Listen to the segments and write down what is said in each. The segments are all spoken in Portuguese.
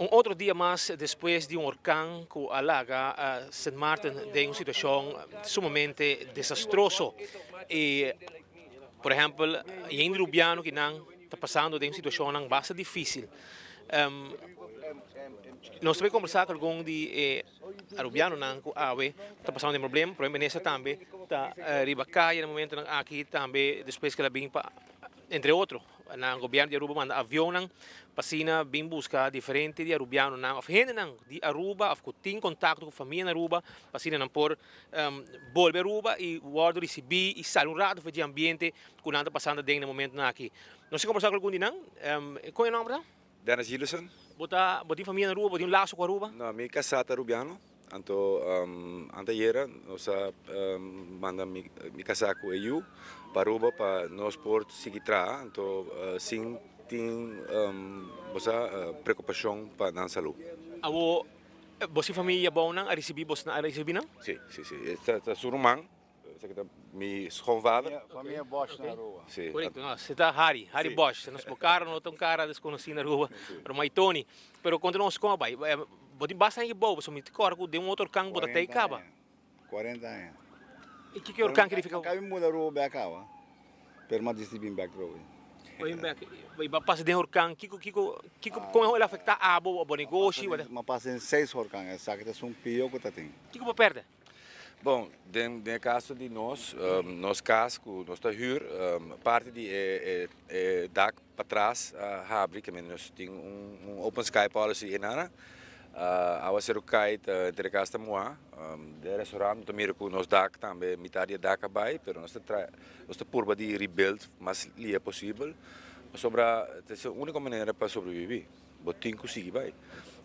Un otro día más después de un huracán que alaga a St. Martin de una situación sumamente desastrosa. Y, por ejemplo, en Rubiano que está pasando de una situación bastante difícil. Um, Nós também conversar com algum de arubiano não com ave está passando um problema nessa também está riba caia no momento aqui também depois que ela vem para entre outros na governo de Aruba manda avião não passina bem buscar diferente de arubiano não of gente não de Aruba of que tem contato com família na Aruba passina não por volver Aruba e guardo receber e sair rato de ambiente que não está passando dentro no momento aqui nós conversar com algum de não qual é o nome Dennis Gilson? Bota família na Aruba, bota laço com a Aruba? No, mi casata rubiano. Anto antaiera nosa manda mi casaco EU para Aruba para nós port sigitra anto sim tem preocupação para nossa saúde. Awo, bosi família bom não, a receber bos na a receber não? Sim, sim, sim. Esta surumang, mi schoonvader. Família Bosch na rua. Sim. Correto, não, você tá Harry Sim. Bosch, nós bocaram não tem cara desconhecido na rua, pero mai Tony, pero continuamos com a bai, boti bastante bom, você me corco de outro cão bota até acaba. 40 anos. E que o cão que ele fica? Kami muda rua back awa. Per ma distribin back rua. Vai passa de huracán, como ele afeta a abo, o negócio, Ma passen 6 horkan, sakta sum pio ko tating. que perde? Bom, no caso de nós, nós casco, nós está huur, parte de dak para trás, abre, que nós tem open sky policy em Nara. Awa ser o kite entre casa moa, de restaurante também com nós dak também metade dak abai, pero nós está por de rebuild mas li é possível. Sobra, é a única maneira para sobreviver. Botin conseguir vai.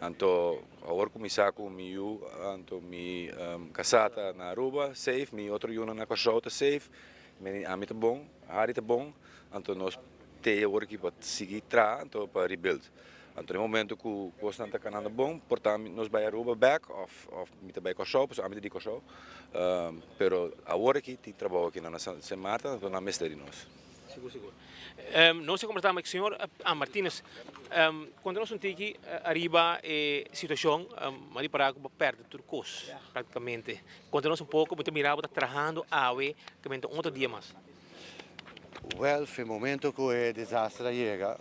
Anto agora começar com miu, anto mi casata na Aruba safe, mi outro yuna na Cochota safe, mi ami tá bom, hari tá bom, anto nós te agora que para seguir tra, anto para rebuild. Anto no momento que o custo está canando bom, portanto nós vai Aruba back of mi tá vai Cochota, so ami tá de Cochota, pero agora que tem trabalho aqui na São Marta, então na mestre de nós. Seguro. Não sei como está, mas senhor Martínez, quando nós temos arriba a situação, ali para perto de Turcos, praticamente. Quando nós pouco, muito mirava, está trabalhando a que vem outro dia mais. Well, no momento que o desastre chega,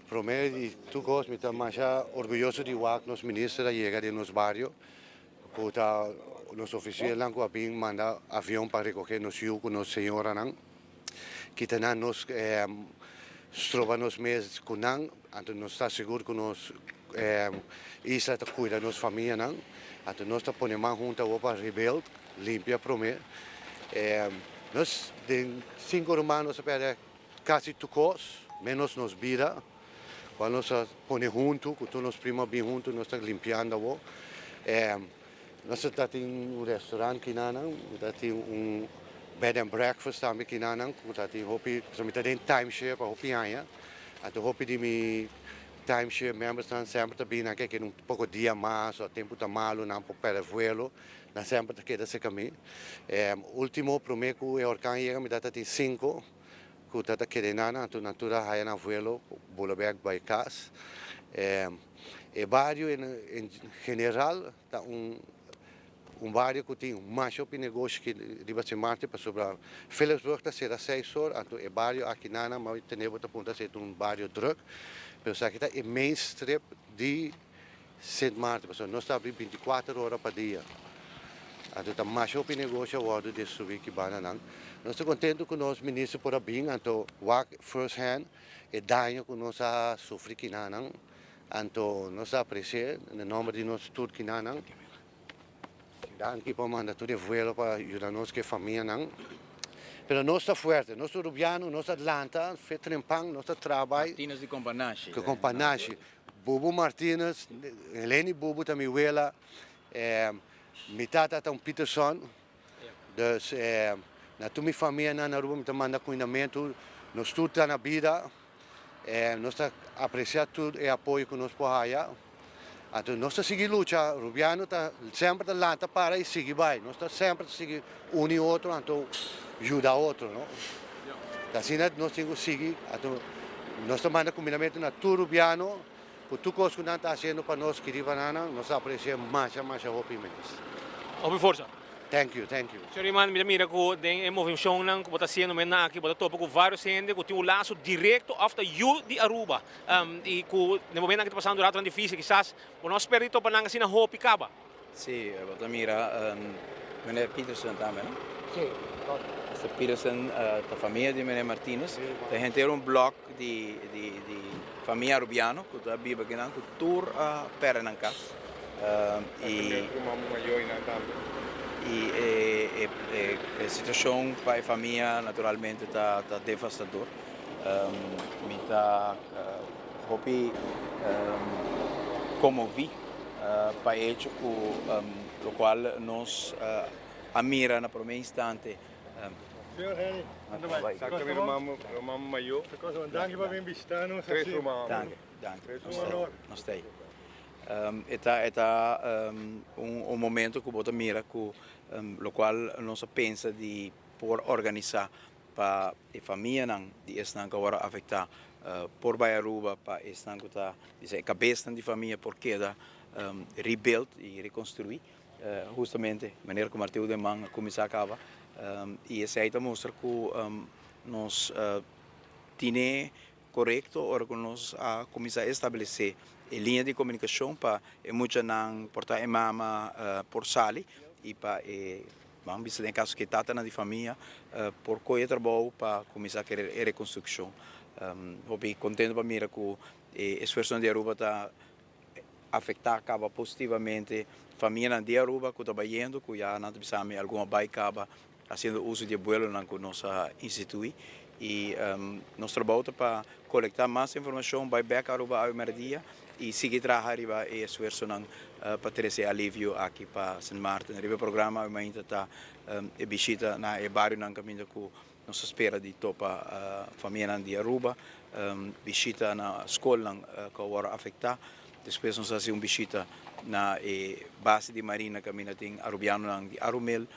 primeiro de Turcos, me está mais orgulhoso de que nos ministros chega de nos bairros, que nos oficiais lá que abin manda avião para recolher nos yugo, nos senhora não. Que nos trobamos mais com nós, então nós estamos seguros que nós isla está cuidando da nossa família, então nós estamos ponendo junto para rebuild, limpar primeiro. Nós tem 5 romanos para quase tucos, menos nos vida. Quando nós ponemos junto, com todos os primos bem juntos, nós estamos limpando. Nós estamos em restaurante que não, tem bed and breakfast também que não, que hopi, somos tem timeshare para hopi aí, então hopi de mi timeshare members estão sempre bem aqui que um pouco dia mais, o tempo tá malo, não por perder vuelo, não sempre tá queda esse caminho. Último primeiro que o huracán chega, me dá tem 5, que tá querendo, então natura aí na vuelo, Bolabeg by Cas. E barrio em geral tá barrio que tem mais op negócio que riba se marte para sobrar. Philipsburg está será 6 horas, então o barrio aqui na mas tem outra ponta ser barrio druk. Mas aqui está o main strip de St. Martin, porque nós está abrindo 24 horas por dia. Então está mais op negócio o de subir que bana não. Nós estamos contentes com nós ministro por bem, então work first hand e daño que nós a sofrer que não. Então nós apreciamos no nome de nós tudo que não. Dan que manda tudo de vuelo para ajudar-nos que família não. Pero nós está forte, nós está Rubiano, nós está Atlanta, Fetrempang, nós está trabalho. Martínez de Companache. Que Companache. Bubu Martínez, Helene Bubu também vela, metade está Peterson. Dus na tua família na Aruba me manda cuidamento, nós tudo está na vida, nós está apreciando tudo e apoio que nós podemos. Então, nós estamos seguindo a luta, o Rubiano está sempre lanta para e seguir vai. Nós estamos sempre seguindo um e outro, então ajuda o outro, não? Assim, nós temos que seguir, então nós estamos mandando combinamento na todo Rubiano, por tu coisa que não está fazendo para nós que banana, nós apreciamos mais hopi menos. Obi força. Thank you, thank you. Senhor Iman, mira que tem movimento não que está sendo mena aqui, está topo com vários gente que tem um laço direto after you de Aruba. E que no momento que está passando um difícil, quizás, nós perdemos para não assim na hopi caba. Sì, mira, meneer Peterson também, né? Sim. Mr. Peterson, da família de meneer Martinez, tem gente bloco de família arubiano, que está viva aqui, que tour a Pernambuco. A situação para a família, naturalmente, está devastador. Me está, comovi para isso, o qual nós admira no primeiro instante. Senhor Henry, Saca mi Romano Mayo. danke por vir visitar-nos. Três Romanos. Danke. honor. Nós temos. É momento que você mira, o qual nós pensa de por organizar para a família que estão agora afetada por Baiaruba, para estar a cabeça da família por queda rebuild e reconstruir. Justamente, maneira que o Marteu de Man começar a acabar. E essa aí mostra que nós temos correto, ora que nós começar a estabelecer a linha de comunicação para muitos não portar a mama por sali e para vamos ver se tem casos que tata na de família por coisa trabalho para começar a reconstrução. Estou contente para mim que o esforço de Aruba está afetar acaba positivamente família de Aruba que está trabalhando, que já não sabe alguma bike acaba fazendo uso de vuelo que nós institui e nós trabalhamos para coletar mais informação vai back Aruba ao meio-dia e seguir trabalhando e esforço para ter esse alívio aqui para San Martin. O programa ainda está visita na bairro na caminho que nós espera de topa família de Aruba, visita na escola que agora afeta. Depois nós fazemos visita na base de marina que tem arubiano de Arumel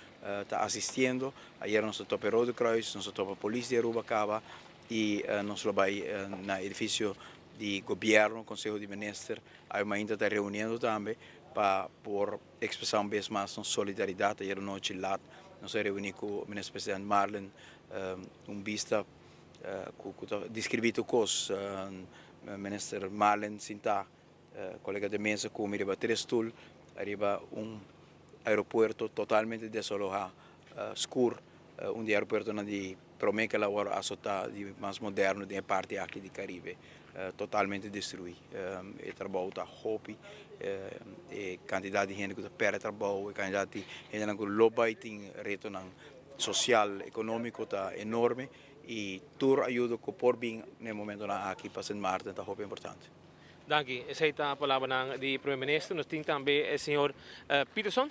está assistindo. Ayer nós topa Rodo Cruz, nós topa polícia de Aruba Cava e nós vai na edifício de governo, Conselho de Ministros, ainda está reunindo também para por expressar uma vez mais nossa solidariedade. Ayer noite lá nós reunimos com o ministro presidente Marlon, vista que descrevido cos ministro Marlon Sinta, colega de mesa com arriba três tul, arriba aeroporto totalmente desolado, escuro, aeroporto de promete que agora a de mais moderno de parte aqui do Caribe, totalmente destruído. O trabalho está hopi, a quantidade de gente que está perto do trabalho, a quantidade de gente que loba e tem retorno social, econômico está enorme e tudo ajuda que por bem no momento aqui para San Martin está hopi importante. Danke. Essa é a palavra do primeiro-ministro. Nós temos também o senhor Peterson.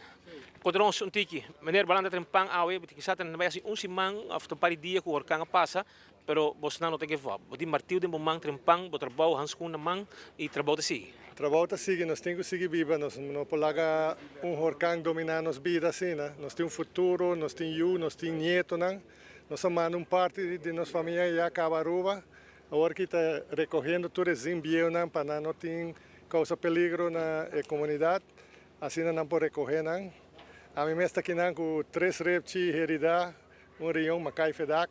Podemos tiki, meneer balanda trempang awe, porque sa tan basi simang after pari dia ko orkang pasa, pero bos na no te geva. Bodi martiu de momang trempang, bo trabalho hanskun namang e trabalho te sigue. Trabalho te sigue, nós temos que seguir viva, nós não polaga orcang dominar nos vida assim, nós temos futuro, nós temos nós temos nieto nós somos parte de nossa família já Cabaruba, agora que está recorrendo tudo zimbio para não ter causa peligro na comunidade, assim não pode recorrer A mim está aqui com 3 repti herida, rião macai fedak,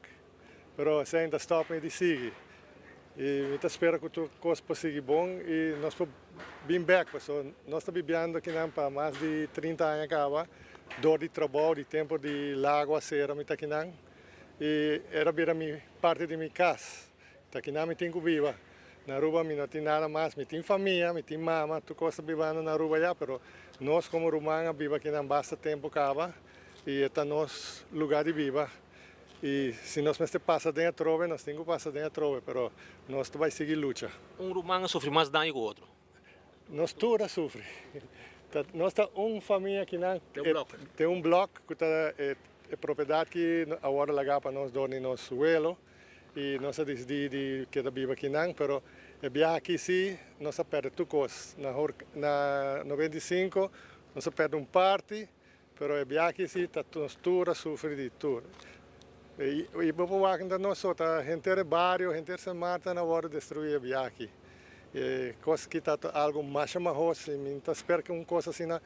pero se ainda stop me de sigue. E eu espero que tudo coisa possa bom e nós podemos vir back, porque nós estamos vivendo aqui para mais de 30 anos acaba, dor de trabalho, de tempo de lago a ser, me aqui e era parte de minha casa. Aqui me tenho que viver. Na Aruba não tem nada mais, me tem família, me tem mama, tu costa vivendo na Aruba já, pero nós como rumanga viva aqui não basta tempo acaba e é nosso lugar de viver. E se nós passa dentro, nós temos que passar dentro, pero nós vai seguir luta. Rumanga sofre mais dano que o outro. Nós todos sofremos. Nós temos família aqui tem bloco que é propriedade que agora lagar para nós dormir no suelo. E nós decidimos que viva aqui não, pero viajar aqui sim, nós perdemos tudo coisa. Na 95, nós perdemos parte, pero viajar aqui sim, nós todos sofremos de tudo. E vou falar que nós a gente é barrio, a gente é San Martin, na hora de destruir a viagem aqui. Coisa que está algo mais maior, então espero que uma coisa assim não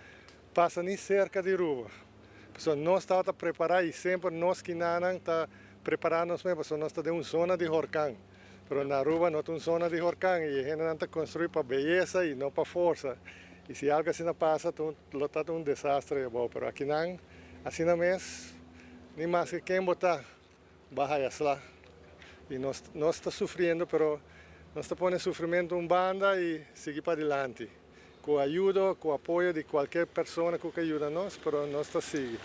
passa nem cerca de Aruba. Pessoal, nós estamos preparados e sempre nós que não está preparando nós mesmos, nós estamos em uma zona de huracão. Mas na Aruba não tem uma zona de huracão e a gente não está construído para beleza e não para força. E se algo assim não passa, está um desastre. Bom, mas aqui não, assim não é, nem mais que quem botar, vai lá. E nós estamos sofrendo, mas nós estamos pondo sofrimento em banda e seguir para adelante. Com a ajuda, com o apoio de qualquer pessoa que ajuda nós, mas nós estamos seguindo.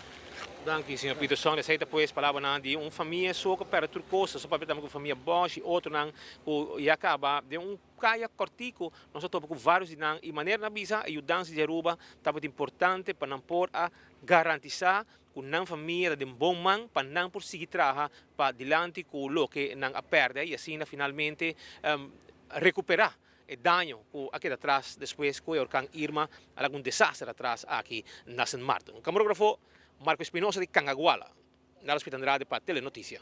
Dank u, senhor Peterson. Essa depois palavra de uma família só que para outra coisa, só para também com família Bosch e outro não, e acaba de caia cortico, nós estamos com vários de não e maneira na visa ajudança de Aruba está muito importante para não por a garantizar que não família de um bom man para não por seguir trabalhar para adiante com o que não a perde e assim finalmente recuperar o dano que aqui atrás depois com o huracán Irma algum desastre atrás aqui na San Martin. Camarógrafo Marco Espinosa de Cangaguala, na Hospital Andrade para Telenotícia.